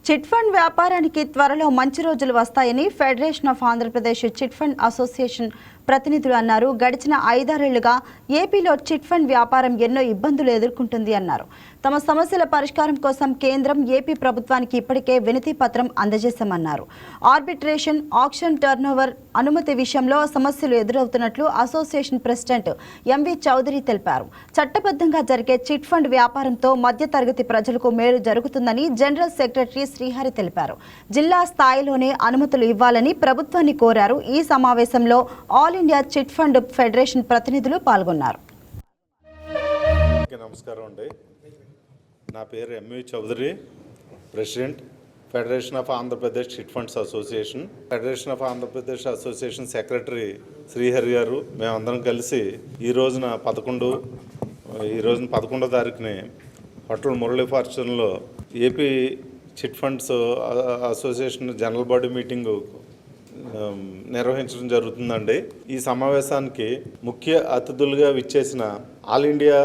Chit fund వ్యాపారానికి త్వరలో మంచి రోజులు వస్తాయని federation of Andhra Pradesh chit fund association ప్రతినిధులు అన్నారు. గడిచిన 5-6 ఏళ్లుగా ఏపీలో చిట్ ఫండ్ వ్యాపారం ఎన్నో ఇబ్బందులు ఎదుర్కొంటుంది అన్నారు. తమ సమస్యల పరిష్కారం కోసం కేంద్రం ఏపీ ప్రభుత్వానికి ఇప్పటికే వినతి పత్రం అందజేశామన్నారు. ఆర్బిట్రేషన్, ఆక్షన్ టర్నోవర్ అనుమతి విషయంలో సమస్యలు ఎదురవుతున్నట్లు అసోసియేషన్ ప్రెసిడెంట్ ఎంవి చౌదరి తెలిపారు. చట్టబద్ధంగా జరిగే చిట్ ఫండ్ వ్యాపారంతో మధ్యతరగతి ప్రజలకు మేలు జరుగుతుందని జనరల్ సెక్రటరీ శ్రీహరి తెలిపారు. జిల్లా స్థాయిలోనే అనుమతులు ఇవ్వాలని ప్రభుత్వాన్ని కోరారు. ఈ సమావేశంలో all India chit fund federation ప్రతినిధులు పాల్గొన్నారు. నమస్కారం అండి. నా పేరు M V Chaudhary, president, federation of Andhra Pradesh chit funds association. Federation of Andhra Pradesh association secretary Srihari గారు మేమందరం కలిసి ఈ రోజున 11వ తారీఖుని హోటల్ మురళీ ఫార్చ్యూన్లో AP chit funds association general body meeting నిర్వహించడం జరుగుతుందండి. ఈ సమావేశానికి ముఖ్య అతిథులుగా విచ్చేసిన all India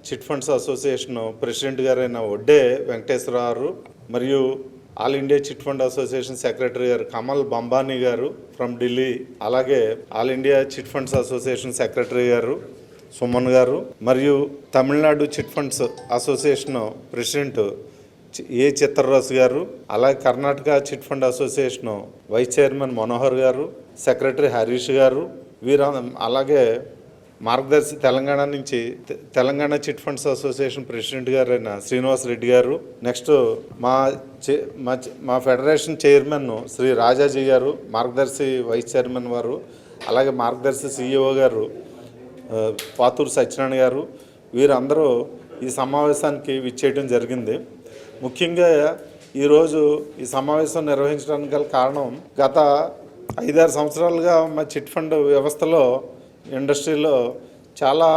chit funds association president గారైన వడ్డే వెంకటేశ్వరరావు మరియు all India chit fund association secretary గారు కమల్ బంబానీ గారు ఫ్రమ్ ఢిల్లీ, అలాగే all India chit funds association secretary గారు సుమన్ గారు మరియు Tamil Nadu chit funds association president A Chitraraju గారు, అలాగే Karnataka chit fund association vice chairman Manohar గారు, సెక్రటరీ హరీష్ గారు, అలాగే మార్గదర్శి తెలంగాణ నుంచి Telangana chit funds association president గారైన శ్రీనివాస్ రెడ్డి గారు, నెక్స్ట్ మా ఫెడరేషన్ చైర్మన్ శ్రీ రాజాజీ గారు, మార్గదర్శి వైస్ చైర్మన్ వారు, అలాగే మార్గదర్శి సిఇఓ గారు పాతూరు సత్యనారాయణ గారు, వీరందరూ ఈ సమావేశానికి విచ్చేయడం జరిగింది. ముఖ్యంగా ఈరోజు ఈ సమావేశం నిర్వహించడానికి గల కారణం, గత 5-6 సంవత్సరాలుగా మా చిట్ ఫండ్ వ్యవస్థలో ఇండస్ట్రీలో చాలా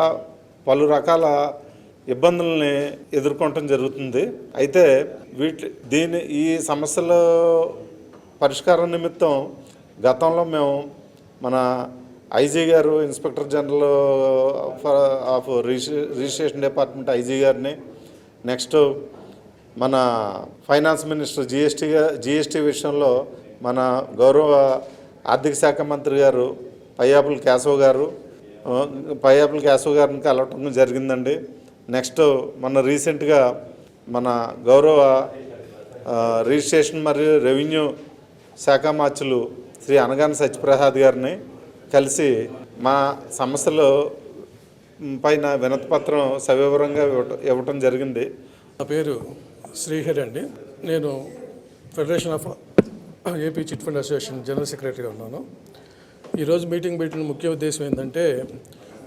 పలు రకాల ఇబ్బందుల్ని ఎదుర్కొనటం జరుగుతుంది. అయితే ఈ సమస్యల పరిష్కారం నిమిత్తం గతంలో మేము మన ఐజీ గారు, inspector general of registration department IG గారిని, నెక్స్ట్ మన ఫైనాన్స్ మినిస్టర్ జిఎస్టీ విషయంలో మన గౌరవ ఆర్థిక శాఖ మంత్రి గారు పయ్యాపుల కేశవ్ గారిని కలవటం జరిగిందండి. నెక్స్ట్ మన రీసెంట్గా మన గౌరవ రిజిస్ట్రేషన్ మరియు రెవెన్యూ శాఖ మార్చులు శ్రీ అనగాని సత్యప్రసాద్ గారిని కలిసి మా సమస్యల పైన వినతి పత్రం సవివరంగా ఇవ్వటం జరిగింది. నా పేరు శ్రీహరి అండి. నేను federation of AP chit fund association general సెక్రటరీగా ఉన్నాను. ఈరోజు మీటింగ్ పెట్టిన ముఖ్య ఉద్దేశం ఏంటంటే,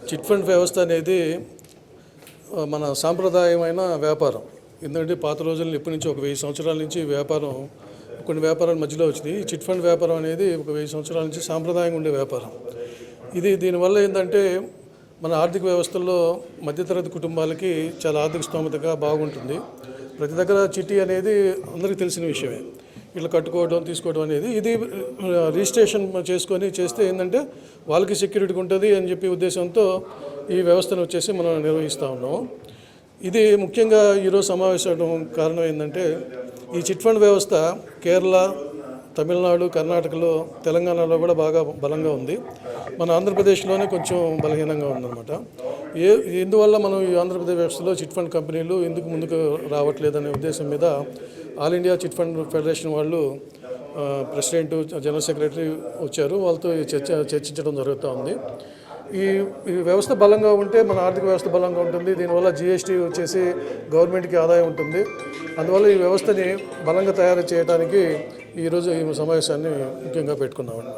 చిట్ ఫండ్ వ్యవస్థ అనేది మన సాంప్రదాయమైన వ్యాపారం. ఎందుకంటే పాత రోజుల్లో ఇప్పటి నుంచి ఒక 1000 సంవత్సరాల నుంచి కొన్ని వ్యాపారాల మధ్యలో వచ్చింది. ఈ చిట్ ఫండ్ వ్యాపారం అనేది ఒక 1000 సంవత్సరాల నుంచి సాంప్రదాయంగా ఉండే వ్యాపారం. దీనివల్ల ఏంటంటే మన ఆర్థిక వ్యవస్థల్లో మధ్యతరగతి కుటుంబాలకి చాలా ఆర్థిక స్తోమతగా బాగుంటుంది. ప్రతి దగ్గర చిట్టి అనేది అందరికీ తెలిసిన విషయమే. ఇట్లా కట్టుకోవడం, తీసుకోవడం అనేది ఇది రిజిస్ట్రేషన్ చేస్తే ఏంటంటే వాళ్ళకి సెక్యూరిటీ ఉంటుంది అని చెప్పి ఉద్దేశంతో ఈ వ్యవస్థను వచ్చేసి మనం నిర్వహిస్తూ ఉన్నాం. ఇది ముఖ్యంగా ఈరోజు సమావేశం కారణం ఏంటంటే, ఈ చిట్ ఫండ్ వ్యవస్థ కేరళ, తమిళనాడు, కర్ణాటకలో, తెలంగాణలో కూడా బాగా బలంగా ఉంది. మన ఆంధ్రప్రదేశ్లోనే కొంచెం బలహీనంగా ఉందన్నమాట. ఎందువల్ల మనం ఈ ఆంధ్రప్రదేశ్ వ్యవస్థలో చిట్ ఫండ్ కంపెనీలు ఎందుకు ముందుకు రావట్లేదనే ఉద్దేశం మీద all India chit fund federation వాళ్ళు ప్రెసిడెంట్, జనరల్ సెక్రటరీ వచ్చారు. వాళ్ళతో చర్చించడం జరుగుతూ ఉంది. ఈ వ్యవస్థ బలంగా ఉంటే మన ఆర్థిక వ్యవస్థ బలంగా ఉంటుంది. దీనివల్ల జిఎస్టీ వచ్చేసి గవర్నమెంట్కి ఆదాయం ఉంటుంది. అందువల్ల ఈ వ్యవస్థని బలంగా తయారు చేయడానికి ఈరోజు ఈ సమావేశాన్ని ముఖ్యంగా పెట్టుకున్నామండి.